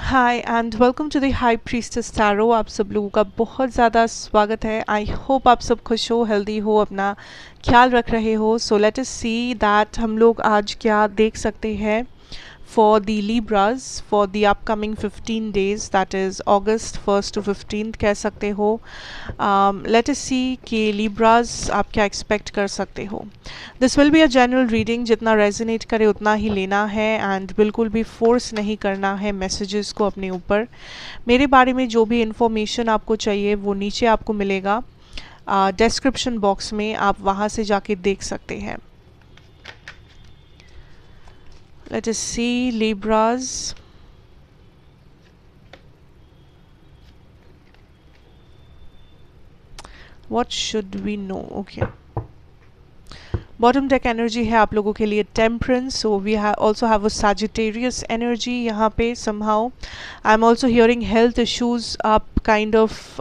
Hi and welcome to the high priestess tarot. आप सब लोगों का बहुत ज़्यादा स्वागत है। आई होप आप सब खुश हो, हेल्दी हो, अपना ख्याल रख रहे हो। So let us see that हम लोग आज क्या देख सकते हैं for the Libras for the upcoming 15 days, that is August 1st to 15th कह सकते हो। लेट अस सी कि लीब्राज आप क्या एक्सपेक्ट कर सकते हो। This will be a general reading, जितना रेजोनेट करे उतना ही लेना है एंड बिल्कुल भी फोर्स नहीं करना है मैसेजेस को अपने ऊपर। मेरे बारे में जो भी इंफॉर्मेशन आपको चाहिए वो नीचे आपको मिलेगा डिस्क्रिप्शन बॉक्स में, आप वहाँ से जाके देख सकते हैं। Let us see Libras. What should we know? Okay. Bottom deck energy है आप लोगों के लिए temperance, so we also have a Sagittarius energy यहाँ पे somehow. I am also hearing health issues, आप काइंड ऑफ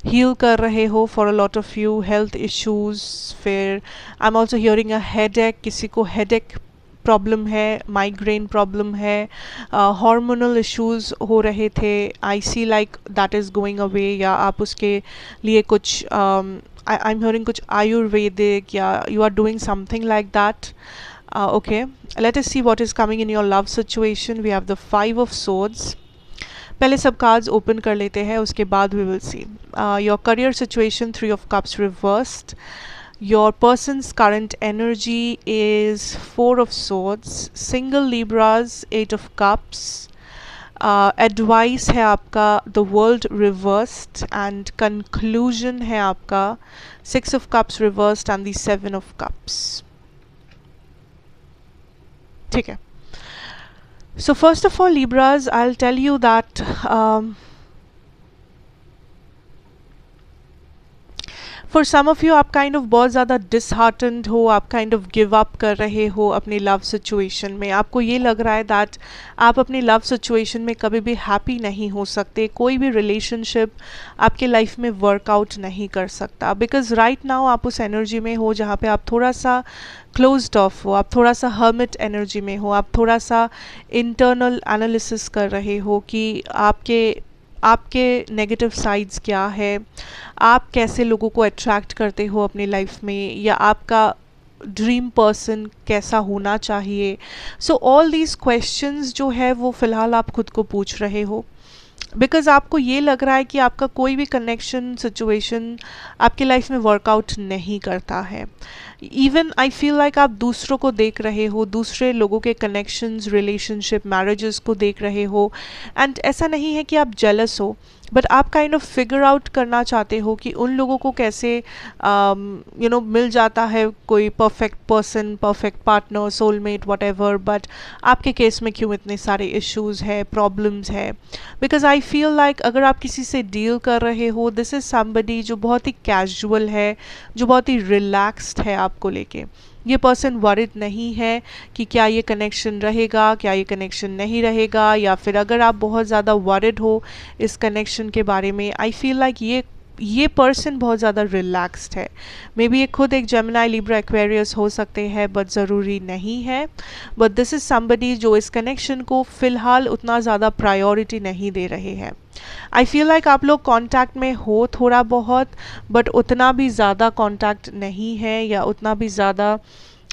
हील कर रहे हो for a lot of you, health issues. फिर I am also hearing a headache, किसी को headache problem है, माइग्रेन प्रॉब्लम है, हार्मोनल इश्यूज हो रहे थे, I see like that is going away, या आप उसके लिए कुछ I'm hearing कुछ Ayurvedic, या you are doing something like that. Okay, let us see what is coming in your love situation. We have the 5 of Swords. पहले सब cards open कर लेते हैं, उसके बाद we will see. Your career situation, 3 of Cups reversed. Your person's current energy is 4 of Swords. Single Libras, 8 of Cups. Advice है आपका the world reversed, and conclusion है आपका 6 of cups reversed and the 7 of cups. ठीक है, so first of all Libras, I will tell you that for some of you आप kind of बहुत ज़्यादा डिसहार्टनड हो, आप काइंड ऑफ गिव अप कर रहे हो अपनी लव सिचुएशन में। आपको ये लग रहा है दैट आप अपनी लव सिचुएशन में कभी भी हैप्पी नहीं हो सकते, कोई भी रिलेशनशिप आपके लाइफ में वर्कआउट नहीं कर सकता, बिकॉज राइट नाउ आप उस एनर्जी में हो जहाँ पे आप थोड़ा सा क्लोज्ड ऑफ हो, आप थोड़ा सा हर्मिट एनर्जी में हो, आप थोड़ा सा इंटरनल एनालिसिस कर रहे हो कि आपके नेगेटिव साइड्स क्या है, आप कैसे लोगों को अट्रैक्ट करते हो अपनी लाइफ में, या आपका ड्रीम पर्सन कैसा होना चाहिए। सो ऑल दीज क्वेश्चंस जो है वो फ़िलहाल आप खुद को पूछ रहे हो, बिकॉज आपको ये लग रहा है कि आपका कोई भी कनेक्शन सिचुएशन आपकी लाइफ में वर्कआउट नहीं करता है। इवन आई फील लाइक आप दूसरों को देख रहे हो, दूसरे लोगों के कनेक्शंस, रिलेशनशिप, मैरिजेस को देख रहे हो, एंड ऐसा नहीं है कि आप जेलस हो, बट आप काइंड ऑफ फिगर आउट करना चाहते हो कि उन लोगों को कैसे मिल जाता है कोई perfect person, perfect partner, soulmate, what ever, but आपके केस में क्यों इतने सारे इश्यूज है, प्रॉब्लम्स है। बिकॉज आई फील लाइक अगर आप किसी से डील कर रहे हो, दिस इज़ समबडी जो बहुत ही कैजुअल है, जो बहुत ही रिलैक्स्ड है आपको लेके। ये पर्सन वरिड नहीं है कि क्या ये कनेक्शन रहेगा, क्या ये कनेक्शन नहीं रहेगा, या फिर अगर आप बहुत ज़्यादा वरिड हो इस कनेक्शन के बारे में, आई फील लाइक ये पर्सन बहुत ज़्यादा रिलैक्स्ड है। मे बी ये खुद एक जेमिनी, लिब्रा, एक्वेरियस हो सकते हैं, बट ज़रूरी नहीं है। बट दिस इज़ समबडी जो इस कनेक्शन को फ़िलहाल उतना ज़्यादा प्रायोरिटी नहीं दे रहे हैं। आई फील लाइक आप लोग कांटेक्ट में हो थोड़ा बहुत, बट उतना भी ज़्यादा कांटेक्ट नहीं है, या उतना भी ज़्यादा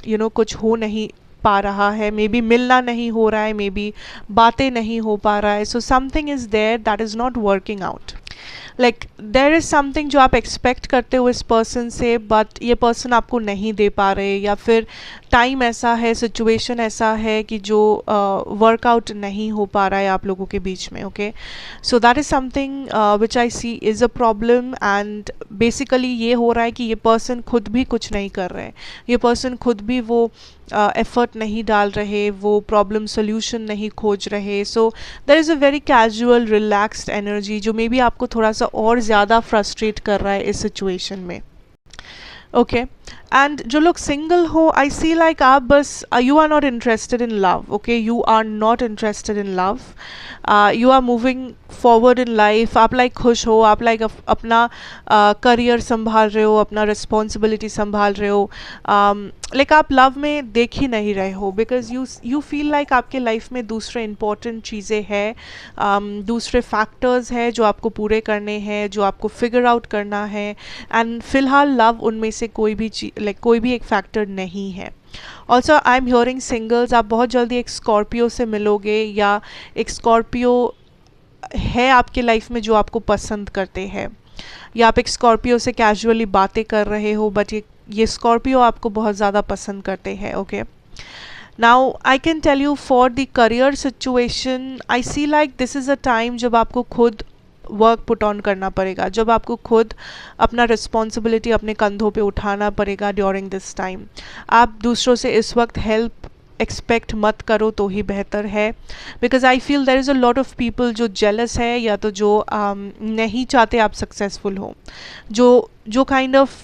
कुछ हो नहीं पा रहा है। मे बी मिलना नहीं हो रहा है, मे बी बातें नहीं हो पा रहा है। So something is there that is not working out. Like there is something जो आप एक्सपेक्ट करते हो इस पर्सन से, बट ये पर्सन आपको नहीं दे पा रहे, या फिर टाइम ऐसा है, सिचुएशन ऐसा है कि जो वर्कआउट नहीं हो पा रहा है आप लोगों के बीच में। Okay, so that is something which I see is a problem, and basically ये हो रहा है कि ये पर्सन खुद भी कुछ नहीं कर रहे, ये पर्सन खुद भी वो एफर्ट नहीं डाल रहे, वो प्रॉब्लम सोल्यूशन नहीं खोज रहे। So there is a very casual relaxed energy जो मे बी आपको थोड़ा सा और ज़्यादा फ्रस्ट्रेट कर रहा है इस सिचुएशन में। ओके, एंड जो लोग सिंगल हो, आई सी लाइक आप बस you are not interested in love, okay, you are not interested in love, you are moving forward in life, आप लाइक खुश हो, आप लाइक अपना करियर संभाल रहे हो, अपना रिस्पॉन्सिबिलिटी संभाल रहे हो, लाइक आप लव में देख ही नहीं रहे हो, बिकॉज यू फील लाइक आपके लाइफ में दूसरे इंपॉर्टेंट चीज़ें हैं, दूसरे फैक्टर्स हैं जो आपको पूरे करने हैं, जो आपको फिगर आउट करना है, एंड फिलहाल लव उनमें से कोई भी कोई भी एक फैक्टर नहीं है. Also I am hearing singles, आप बहुत जल्दी एक स्कॉर्पियो से मिलोगे, या एक स्कॉर्पियो है आपके लाइफ में जो आपको पसंद करते हैं, या आप एक स्कॉर्पियो से कैजुअली बातें कर रहे हो, बट ये स्कॉर्पियो आपको बहुत ज़्यादा पसंद करते हैं. Okay, now I can tell you for the career situation, I see like this is a time जब आपको खुद वर्क पुट ऑन करना पड़ेगा, जब आपको खुद अपना रिस्पॉन्सिबिलिटी अपने कंधों पे उठाना पड़ेगा ड्यूरिंग दिस टाइम. आप दूसरों से इस वक्त हेल्प एक्सपेक्ट मत करो तो ही बेहतर है, because I feel there is a lot of people जो जेलस है, या तो जो नहीं चाहते आप सक्सेसफुल हो, जो काइंड ऑफ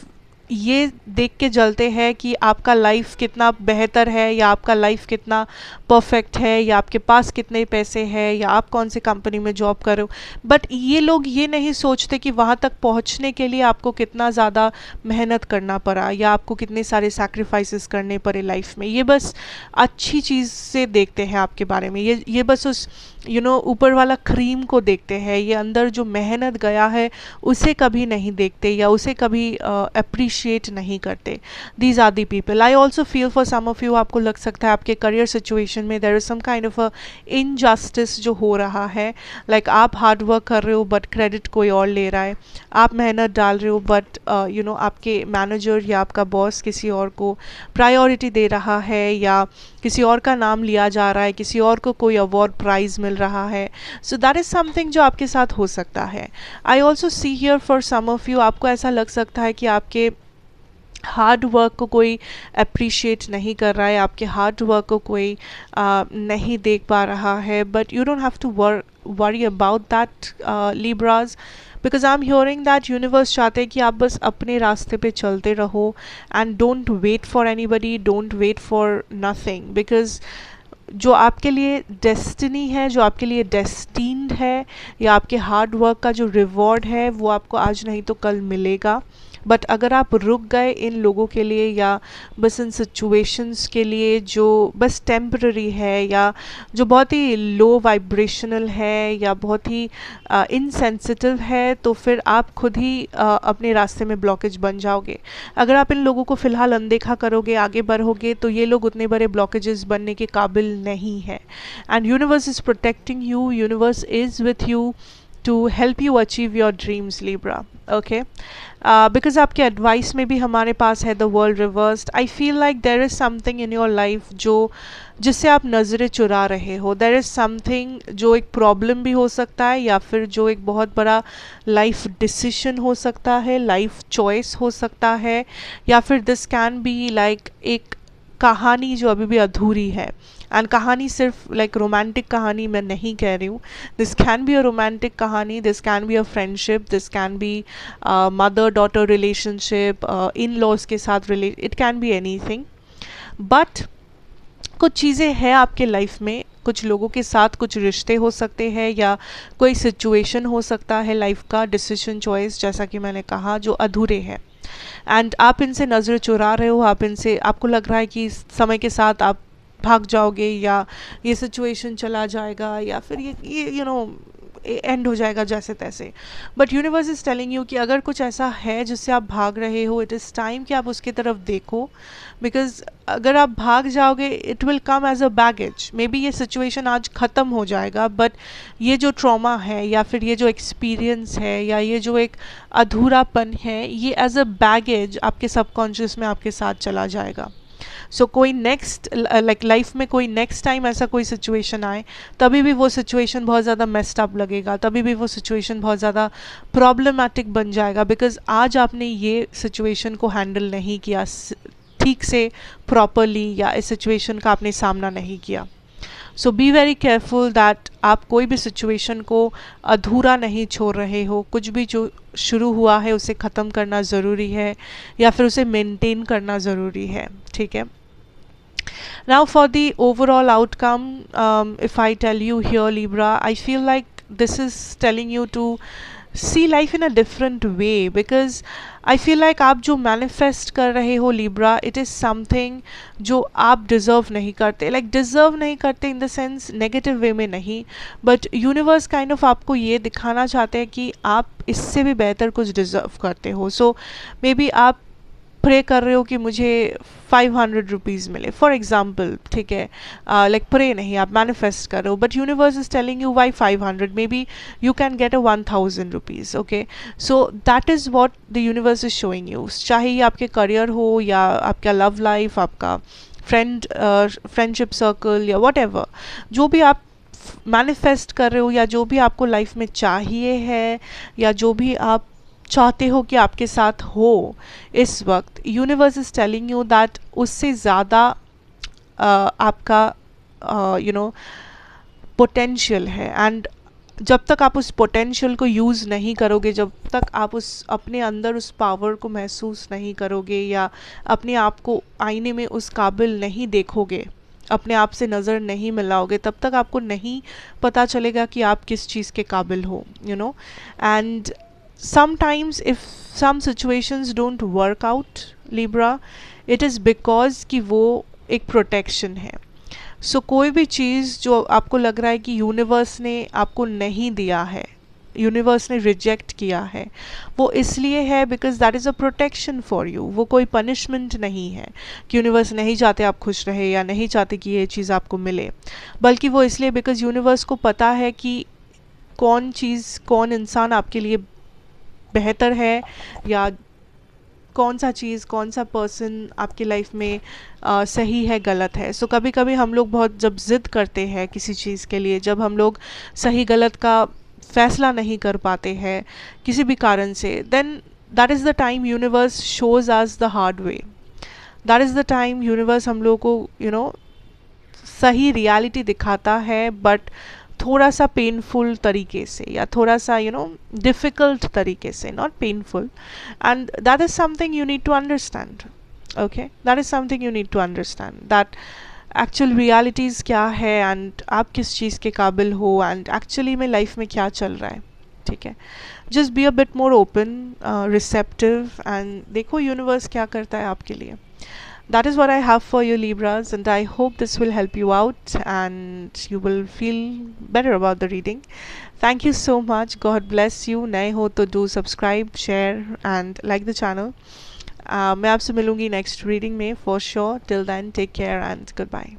ये देख के जलते हैं कि आपका लाइफ कितना बेहतर है, या आपका लाइफ कितना परफेक्ट है, या आपके पास कितने पैसे हैं, या आप कौन से कंपनी में जॉब कर रहे हो, बट ये लोग ये नहीं सोचते कि वहाँ तक पहुँचने के लिए आपको कितना ज़्यादा मेहनत करना पड़ा, या आपको कितने सारे सैक्रिफाइसेस करने पड़े लाइफ में. ये बस अच्छी चीज़ से देखते हैं आपके बारे में, ये बस उस ऊपर वाला क्रीम को देखते हैं, ये अंदर जो मेहनत गया है उसे कभी नहीं देखते, या उसे कभी अप्रिशिएट नहीं करते. These are the people. I also feel for some of you, आपको लग सकता है आपके करियर सिचुएशन में there is some kind of a injustice जो हो रहा है, लाइक आप हार्ड वर्क कर रहे हो बट क्रेडिट कोई और ले रहा है, आप मेहनत डाल रहे हो बट आपके मैनेजर या आपका बॉस किसी और को प्रायोरिटी दे रहा है, या किसी और का नाम लिया जा रहा है, किसी और को कोई अवार्ड प्राइज़ मिल रहा है. सो दैट इज़ समथिंग जो आपके साथ हो सकता है. I also see here for some of you, आपको ऐसा लग सकता है कि आपके हार्ड वर्क को कोई अप्रिशिएट नहीं कर रहा है, आपके हार्ड वर्क को कोई नहीं देख पा रहा है, but you don't have to worry about that Libras, because I am hearing that universe चाहते हैं कि आप बस अपने रास्ते पे चलते रहो, and don't wait for anybody, don't wait for nothing, because जो आपके लिए डेस्टिनी है, जो आपके लिए डेस्टिन्ड है, या आपके हार्ड वर्क का जो रिवॉर्ड है वो आपको आज नहीं तो कल मिलेगा. बट अगर आप रुक गए इन लोगों के लिए, या बस इन सिचुएशंस के लिए जो बस टेम्पररी है, या जो बहुत ही लो वाइब्रेशनल है, या बहुत ही इनसेंसिटिव है, तो फिर आप खुद ही अपने रास्ते में ब्लॉकेज बन जाओगे. अगर आप इन लोगों को फ़िलहाल अनदेखा करोगे, आगे बढ़ोगे, तो ये लोग उतने बड़े ब्लॉकेजेस बनने के काबिल नहीं है. And universe is protecting you, universe is with you to help you achieve your dreams, Libra. Okay, because आपके एडवाइस में भी हमारे पास है the world reversed. I feel like there is something in your life जिससे आप नज़रें चुरा रहे हो. there is something जो एक प्रॉब्लम भी हो सकता है, या फिर जो एक बहुत बड़ा लाइफ डिसीजन हो सकता है, लाइफ चॉइस हो सकता है, या फिर दिस कैन बी लाइक एक कहानी जो अभी भी अधूरी है. एंड कहानी सिर्फ लाइक रोमांटिक कहानी मैं नहीं कह रही हूँ, this can be a romantic कहानी, this can be a friendship, this can be mother daughter relationship, in laws के साथ it can be anything. But कुछ चीज़ें हैं आपके लाइफ में, कुछ लोगों के साथ कुछ रिश्ते हो सकते हैं, या कोई सिचुएशन हो सकता है लाइफ का डिसीजन चॉइस, जैसा कि मैंने कहा, जो अधूरे हैं. एंड आप इनसे नज़र चुरा रहे हो, आपको लग रहा है कि समय के साथ आप भाग जाओगे, या ये सिचुएशन चला जाएगा, या फिर ये एंड हो जाएगा जैसे तैसे. But universe is telling you कि अगर कुछ ऐसा है जिससे आप भाग रहे हो, इट इज़ टाइम कि आप उसकी तरफ देखो, बिकॉज अगर आप भाग जाओगे it will come as a baggage. Maybe ये सिचुएशन आज ख़त्म हो जाएगा, बट ये जो ट्रॉमा है, या फिर ये जो एक्सपीरियंस है, या ये जो एक अधूरापन है, ये एज अ बैगेज आपके सबकॉन्शियस में आपके साथ चला जाएगा. सो कोई नेक्स्ट लाइक लाइफ में कोई नेक्स्ट टाइम ऐसा कोई सिचुएशन आए, तभी भी वो सिचुएशन बहुत ज़्यादा मेस्ड अप लगेगा, तभी भी वो सिचुएशन बहुत ज़्यादा प्रॉब्लमैटिक बन जाएगा, बिकॉज आज आपने ये सिचुएशन को हैंडल नहीं किया ठीक से, प्रॉपरली, या इस सिचुएशन का आपने सामना नहीं किया. सो बी वेरी केयरफुल दैट आप कोई भी सिचुएशन को अधूरा नहीं छोड़ रहे हो। कुछ भी जो शुरू हुआ है उसे ख़त्म करना ज़रूरी है या फिर उसे मेंटेन करना ज़रूरी है, ठीक है। Now for the overall outcome, if I tell you here Libra, I feel like this is telling you to see life in a different way, because I feel like आप जो manifest कर रहे हो Libra, it is something जो आप deserve नहीं करते, like deserve नहीं करते in the sense negative way में नहीं, but universe kind of आपको ये दिखाना चाहते हैं कि आप इससे भी बेहतर कुछ deserve करते हो। So maybe आप प्रे कर रहे हो कि मुझे 500 रुपीज़ मिले फॉर एग्जाम्पल, ठीक है, लाइक प्रे नहीं, आप मैनिफेस्ट कर रहे हो, but universe is telling you why 500, maybe you can get a 1000 rupees, okay. So that is what the universe is showing you, चाहे ये आपके करियर हो या आपका लव लाइफ, आपका फ्रेंडशिप सर्कल या वट एवर, जो भी आप मैनिफेस्ट कर रहे हो या जो भी आपको लाइफ में चाहिए है या जो भी आप चाहते हो कि आपके साथ हो इस वक्त, universe is telling you that उससे ज़्यादा आपका पोटेंशियल है। एंड जब तक आप उस पोटेंशियल को यूज़ नहीं करोगे, जब तक आप उस अपने अंदर उस पावर को महसूस नहीं करोगे या अपने आप को आईने में उस काबिल नहीं देखोगे, अपने आप से नज़र नहीं मिलाओगे, तब तक आपको नहीं पता चलेगा कि आप किस चीज़ के काबिल हो, and sometimes if some situations don't work out Libra, it is because कि वो एक प्रोटेक्शन है। सो कोई भी चीज़ जो आपको लग रहा है कि यूनिवर्स ने आपको नहीं दिया है, यूनिवर्स ने रिजेक्ट किया है, वो इसलिए है because that is a protection for you. वो कोई पनिशमेंट नहीं है कि यूनिवर्स नहीं चाहते आप खुश रहे या नहीं चाहते कि ये चीज़ आपको मिले, बल्कि वो इसलिए बिकॉज यूनिवर्स को पता है कि कौन चीज़, कौन इंसान आपके लिए बेहतर है या कौन सा चीज़, कौन सा पर्सन आपकी लाइफ में सही है, गलत है। सो कभी कभी हम लोग बहुत जब ज़िद करते हैं किसी चीज़ के लिए, जब हम लोग सही गलत का फैसला नहीं कर पाते हैं किसी भी कारण से, then that is the time universe shows us the hard way. That is the time universe हम लोग को सही रियलिटी दिखाता है, बट थोड़ा सा पेनफुल तरीके से या थोड़ा सा डिफ़िकल्ट तरीके से, not painful, and that is something you need to understand, okay. That is something you need to understand that actual realities क्या है एंड आप किस चीज़ के काबिल हो एंड एक्चुअली में लाइफ में क्या चल रहा है, ठीक है। Just be a bit more open, receptive, and देखो यूनिवर्स क्या करता है आपके लिए। That is what I have for you Libras, and I hope this will help you out and you will feel better about the reading. Thank you so much. God bless you. नए हो तो do subscribe, share and like the channel. मैं आपसे मिलूँगी next reading में for sure. Till then, take care and goodbye.